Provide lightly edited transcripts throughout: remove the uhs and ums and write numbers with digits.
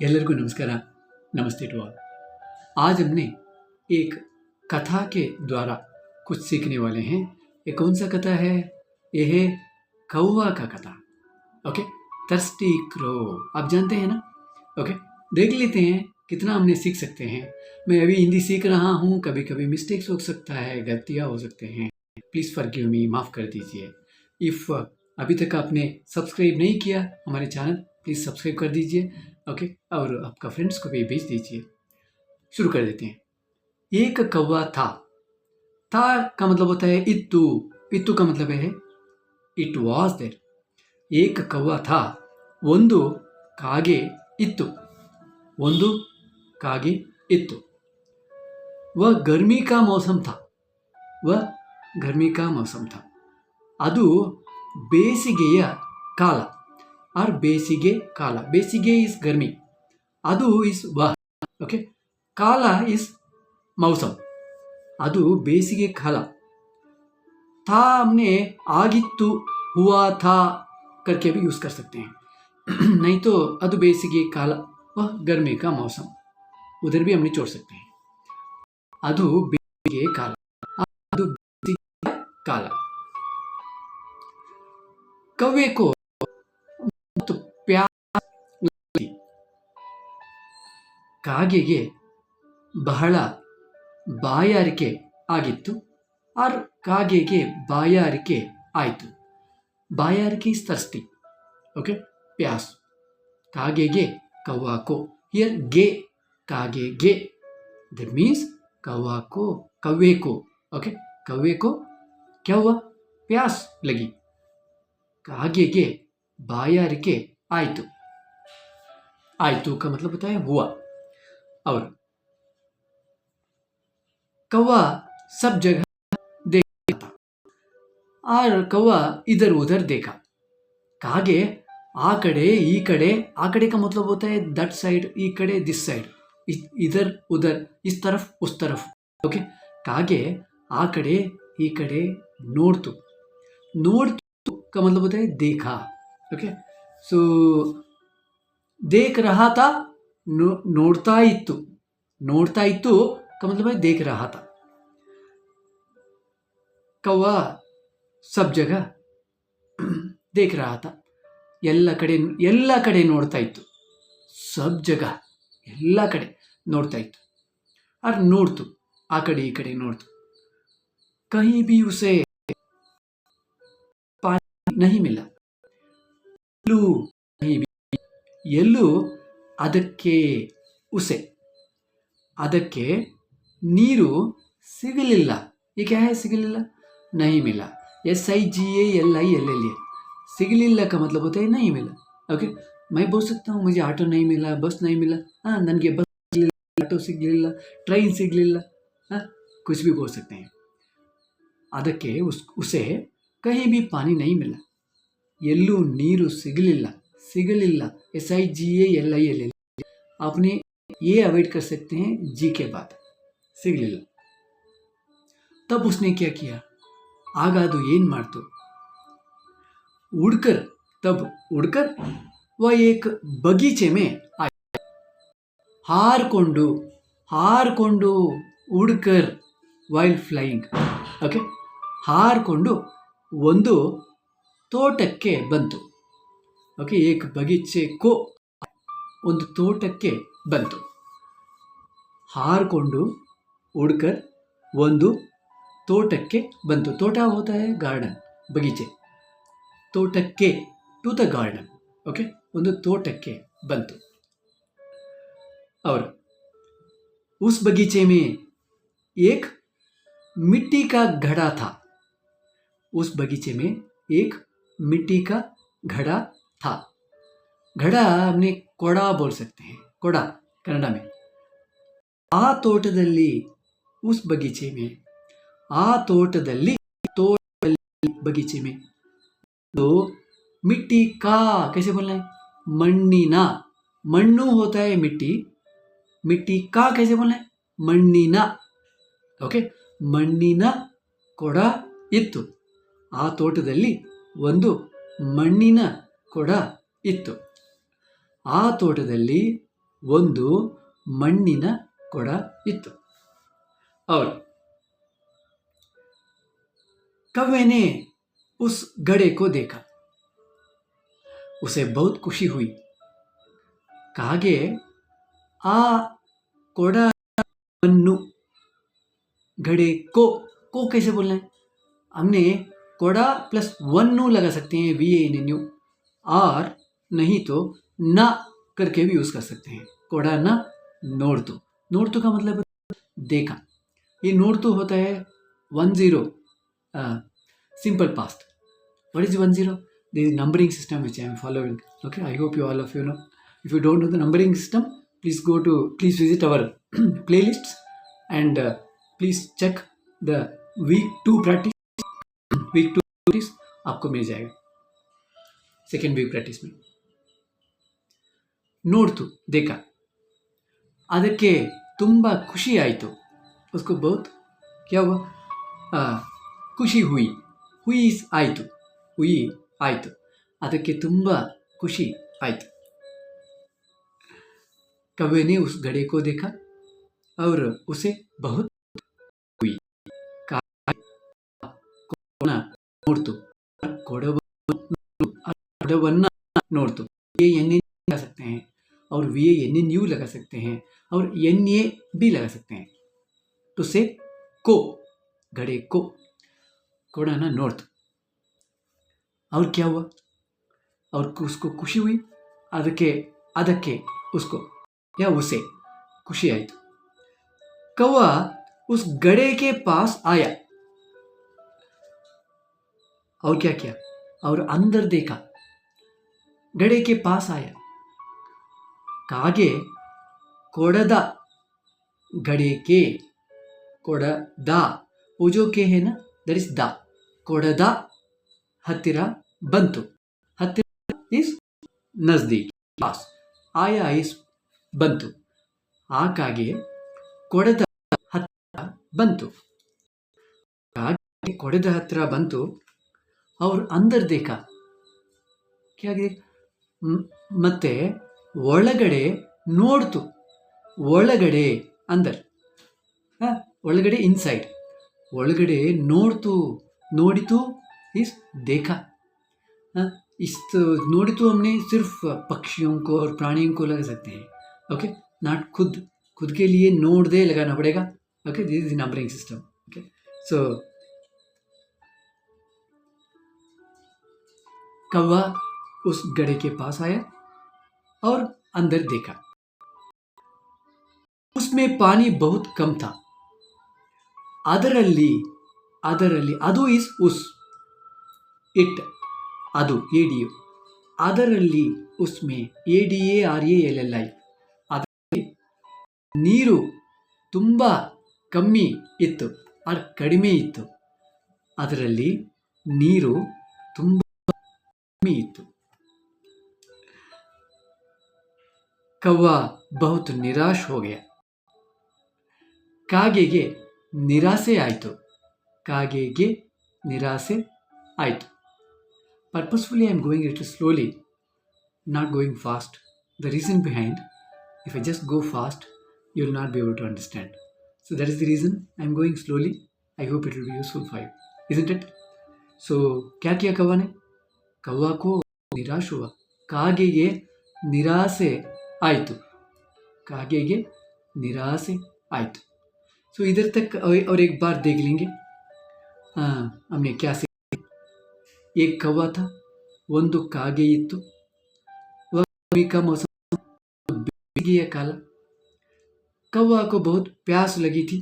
ಎಲ್ಲರಿಗೂ नमस्कार, नमस्ते टू ऑल। आज हमने एक कथा के द्वारा कुछ सीखने वाले हैं। ये कौन सा कथा है? ये है कौवा का कथा। ओके, थर्स्टी क्रो, आप जानते हैं ना? ओके, देख लेते हैं कितना हमने सीख सकते हैं। मैं अभी हिंदी सीख रहा हूँ, कभी कभी मिस्टेक्स हो सकता है, गलतियाँ हो सकते हैं। प्लीज़ फॉरगिव मी, माफ़ कर दीजिए। इफ़ अभी तक आपने सब्सक्राइब नहीं किया हमारे चैनल, प्लीज़ सब्सक्राइब कर दीजिए। ओके, और आपका फ्रेंड्स को भी भेज दीजिए। शुरू कर देते हैं। एक कौवा था का मतलब होता है इत्तू। इत्तू का मतलब है इट वाज देर। एक कौवा था, ಒಂದು ಕಾಗೆ ಇತ್ತು। ಒಂದು ಕಾಗೆ ಇತ್ತು। वह गर्मी का मौसम था। वह गर्मी का मौसम था। ಅದು ಬೇಸಿಗೆಯ ಕಾಲ। और ಬೇಸಿಗೆ ಕಾಲ, ಬೇಸಿಗೆ इस गर्मी, ಅದು इस वह। ओके, ಕಾಲ इस मौसम, ಅದು ಬೇಸಿಗೆ ಕಾಲ। था हमने ಆಗಿತ್ತು, हुआ था करके भी यूज कर सकते हैं। नहीं तो ಅದು ಬೇಸಿಗೆ ಕಾಲ, वह गर्मी का मौसम, उधर भी हमने जोड़ सकते हैं। ಅದು ಬೇಸಿಗೆ ಕಾಲ, ಅದು ಬೇಸಿಗೆ ಕಾಲ। कौवे को ಮತ್ತು ಪ್ಯಾಸ್, ಕಾಗೆಗೆ ಬಹಳ ಬಾಯಾರಿಕೆ ಆಗಿತ್ತು। और ಕಾಗೆಗೆ ಬಾಯಾರಿಕೆ ಆಯಿತು। ಬಾಯಾರಿಕೆ ಇಸ್ ಥರ್ಸ್ಟಿ। ओके, प्यास। ಕಾಗೆಗೆ, कौवा को, हियर गे, कागे, दैट मीन्स कौवा को, कौवे को। ओके, कौवे को क्या हुआ? प्यास लगी। ಕಾಗೆಗೆ ಬಾಯಾರಿಕೆ ಆಯಿತು। आयतु का मतलब होता है हुआ। और कौवा सब जगह देखा था। और कौवा इधर उधर देखा। कागे आ कड़े ई कड़े, आ कड़े का मतलब होता है दैट साइड, ई कड़े दिस साइड, इधर उधर, इस तरफ उस तरफ। ओके, कागे आ कड़े ई कड़े नोड्तु। नोड्तु का मतलब होता है देखा। ओके, सो देख रहा था, ನೋಡ್ತಾ ಇತ್ತು। ನೋಡ್ತಾ ಇತ್ತು का मतलब है देख रहा था। कौवा सब जगह देख रहा था। ಎಲ್ಲ ಕಡೆ ನೋಡ್ತಾ ಇತ್ತು। सब जगह, ಎಲ್ಲ ಕಡೆ ನೋಡ್ತಾ ಇತ್ತು। और ನೋಡ್ತು, ಆ ಕಡೆ ಈ ಕಡೆ ನೋಡ್ತು। कहीं भी उसे पानी नहीं मिला। ಎಲ್ಲೂ ಅದಕ್ಕೆ, उसे, ಅದಕ್ಕೆ ನೀರು ಸಿಗಲಿಲ್ಲ। ये क्या है? ಸಿಗಲಿಲ್ಲ, नहीं मिला। SIGALILLA, ಸಿಗಲಿಲ್ಲ का मतलब होता है नहीं मिला। ओके, मैं बोल सकता हूँ मुझे ऑटो नहीं मिला, बस नहीं मिला। हाँ, ನನಗೆ बस ಸಿಗಲಿಲ್ಲ, ಆಟೋ ಸಿಗಲಿಲ್ಲ, ಟ್ರೈನ್ ಸಿಗಲಿಲ್ಲ, हाँ, कुछ भी बोल सकते हैं। ಅದಕ್ಕೆ उसे कहीं भी पानी नहीं मिला। ಎಲ್ಲೂ ನೀರು ಸಿಗಲಿಲ್ಲ, सिगलिल्ला, SIGALILLA। आपने ये अवॉइड कर सकते हैं जी के बाद, सिगलिल्ला। तब उसने क्या किया? ಆಗ ಅದು ಏನು ಮಾಡ್ತು? उड़कर, तब उड़कर वह एक बगीचे में आया। ಹಾರಿಕೊಂಡು, ಹಾರಿಕೊಂಡು, उड़कर while flying। ಓಕೆ, ಹಾರಿಕೊಂಡು ಒಂದು ತೋಟಕ್ಕೆ ಬಂತು। ಓಕೆ, ಏಕ್ ಬಗೀಚೆ ಕೋ, ಒಂದು ತೋಟಕ್ಕೆ ಬಂತು। ಹಾರಿಕೊಂಡು, ಉಡ್ಕರ್, ಒಂದು ತೋಟಕ್ಕೆ ಬಂತು। ತೋಟ ಹೋತಾ है गार्डन, बगीचे, ತೋಟಕ್ಕೆ, टू द गार्डन। ओके, ಒಂದು ತೋಟಕ್ಕೆ ಬಂತು। और उस बगीचे में एक मिट्टी का घड़ा था। उस बगीचे में एक मिट्टी का घड़ा था। घड़ा हमने ಕೊಡ बोल सकते हैं, ಕೊಡ ಕನ್ನಡ में। ಆ ತೋಟದಲ್ಲಿ, उस बगीचे में, ಆ ತೋಟದಲ್ಲಿ, बगीचे में, तो मिट्टी का कैसे बोलना है? मण्ಣಿನ, मण्णु होता है मिट्टी, मिट्टी का कैसे बोलना है? मण्ಣಿನ। ओके, मण्ಣಿನ ಕೊಡ ಇತ್ತು। ಆ ತೋಟದಲ್ಲಿ ಒಂದು ಮಣ್ಣಿನ ಕೊಡ ಇತ್ತು। ಆ ತೋಟದಲ್ಲಿ ಒಂದು ಮಣ್ಣಿನ ಕೊಡ ಇತ್ತು. और कौवे ने उस घड़े को देखा. उसे बहुत खुशी हुई. कागे आ कोड़ाವನ್ನು घड़े को कैसे बोलना है? हमने कोड़ा प्लस वन्नु लगा सकते हैं, वी एन एन यू, और नहीं तो ना करके भी यूज कर सकते हैं. कोड़ा ना नोड़तु. नोड़तु का मतलब देखा. ये नोड़तु होता है 10 simple past. What is 10? There is numbering system which I am following. Okay, I hope you all of you know. If you don't know the numbering system, please visit our playlists and please check the week 2 practice. week 2 practice आपको मिल जाएगा second week practice में. ನೋಡ್ತು देखा, ಅದಕ್ಕೆ ತುಂಬ ಖುಷಿ ಆಯಿತು. उसको बहुत क्या हुआ? ಖುಷಿ हुई. ಆಯಿತು, ಹುಯಿ ಆಯಿತು, ಅದಕ್ಕೆ ತುಂಬ ಖುಷಿ ಆಯಿತು. कौवे ने उस घड़े को देखा और उसे बहुत हुई. ನೋಡ್ತು, कोड़वन्ना ನೋಡ್ತು. ये एन लगा सकते हैं और वी एन एन यू लगा सकते हैं और एन ए भी लगा सकते हैं. तो से को घड़े को कोड़ाना नोर्थ. और क्या हुआ? और उसको खुशी हुई. ಅದಕ್ಕೆ उसको या उसे खुशी आई. कौवा उस घड़े के पास आया और क्या किया? और अंदर देखा. घड़े के पास आया. कागे कोड़द घड़े के कोड़द वो जो के है ना, दैट इज द कोड़द हत्तिर बंतु. हत्तिर इज नजदीक, पास. आया इज बंतु. आ कागे कोड़द हत्तिर बंतु. कागे कोड़द हत्तिर बंतु और अंदर देखा. क्या ಮತ್ತೆ ಒಳಗಡೆ ನೋಡ್ತು. ಒಳಗಡೆ अंदर, ಒಳಗಡೆ इनसाइड. ಒಳಗಡೆ ನೋಡ್ತು, ನೋಡಿತು इस देखा. इस नोडितु हमने सिर्फ पक्षियों को और प्राणियों को लगा सकते हैं. ओके, नॉट खुद के लिए नोट दे लगाना पड़ेगा. Okay, this is numbering system. Okay, so कौवा उस घड़े के पास आया और अंदर देखा. उसमें पानी बहुत कम था. ಅದರಲ್ಲಿ ಅದು ಇಸ್ ಉಸ್, ಇಟ್ ಅದು ಎಡಿಯು. ಅದರಲ್ಲಿ ಉಸ್ಮೆ ADARALLI, ಅದರಲ್ಲಿ ನೀರು ತುಂಬ ಕಮ್ಮಿ ಇತ್ತು, ಕಡಿಮೆ ಇತ್ತು. ಅದರಲ್ಲಿ ನೀರು ತುಂಬ ಕಮ್ಮಿ ಇತ್ತು. कौवा बहुत निराश हो गया. ಕಾಗೆಗೆ ನಿರಾಸೆ ಆಯಿತು. ಕಾಗೆಗೆ ನಿರಾಸೆ ಆಯಿತು. Purposefully I am going a little slowly, not going fast. The reason behind, if I just go fast, you will not be able to understand. So that is the reason I am going slowly. I hope it will be useful for you, isn't it? So क्या किया कौवा ने? कौवा को निराश हुआ. काಗೆಗೆ निरासे आयतु. कागे निराशे आयतु. सो इधर तक और एक बार देख लेंगे. हमने क्या सीखा? एक कौवा था, ಒಂದು ಕಾಗೆ ಇತ್ತು. गर्मी का मौसम, बिजली काल. कौवा को बहुत प्यास लगी थी.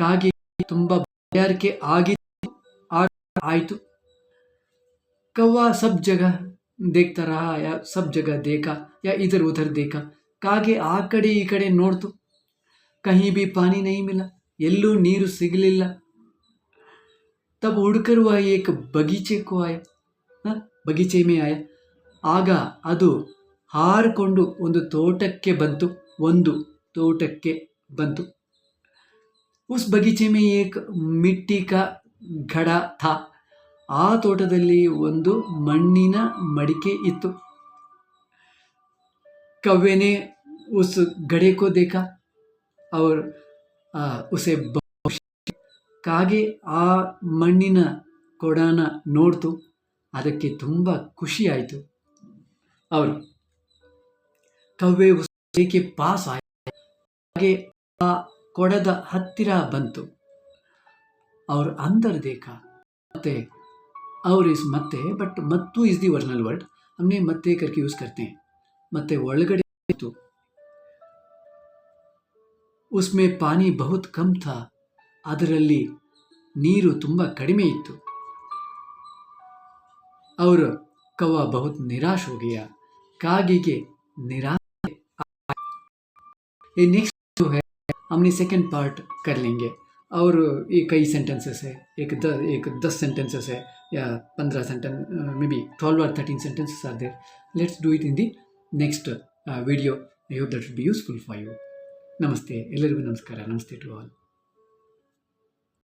कागे ತುಂಬಾ ಬಾಯಾರಿಕೆ ಆಗಿತ್ತು, ಆಯಿತು. कौवा सब जगह देखता रहा, या सब जगह देखा, या इधर उधर देखा. कागे आ कड़े ಈ ಕಡೆ ನೋಡ್ತು. कहीं भी पानी नहीं मिला, ಎಲ್ಲೂ ನೀರು ಸಿಗಲಿಲ್ಲ. तब उड़कर वह एक बगीचे को आया. बगीचे में आया. ಆಗ ಅದು ಹಾರಿಕೊಂಡು ಒಂದು ತೋಟಕ್ಕೆ ಬಂತು. उस बगीचे में एक मिट्टी का घड़ा था. ಆ ತೋಟದಲ್ಲಿ ಒಂದು ಮಣ್ಣಿನ ಮಡಿಕೆ ಇತ್ತು. कौवे ने उस घड़े को देखा और उसे ಕಾಗೆ ಆ ಮಣ್ಣಿನ ಕೊಡನ ನೋಡ್ತು, ಅದಕ್ಕೆ ತುಂಬ ಖುಷಿ ಆಯಿತು. और कौवे उस घड़े के पास आया, कागे आ ಕೊಡದ ಹತ್ತಿರ ಬಂತು और अंदर देखा. ಮತ್ತೆ और इस ಮತ್ತೆ बट मत्तु इज दी ओरिजिनल वर्ड, हमने ಮತ್ತೆ करके यूज करते हैं. ಮತ್ತೆ ಒಳಗಡೆ ಇತ್ತು, उसमें पानी बहुत कम था, ಅದರಲ್ಲಿ ನೀರು ತುಂಬ ಕಡಿಮೆ ಇತ್ತು. और कौवा बहुत निराश हो गया, कागे निराश. ये नेक्स्ट जो है हमने सेकंड पार्ट कर लेंगे, और ये कई सेंटेंसेस है, एक 10 सेंटेंसेस है या 15 sentence, may be 12 or 13 sentences are there. Let's do it in the next video. I hope that will be useful for you. ನಮಸ್ತೆ, ಎಲ್ಲರಿಗೂ ನಮಸ್ಕಾರ. ನಮಸ್ತೆ ಟು ಆಲ್.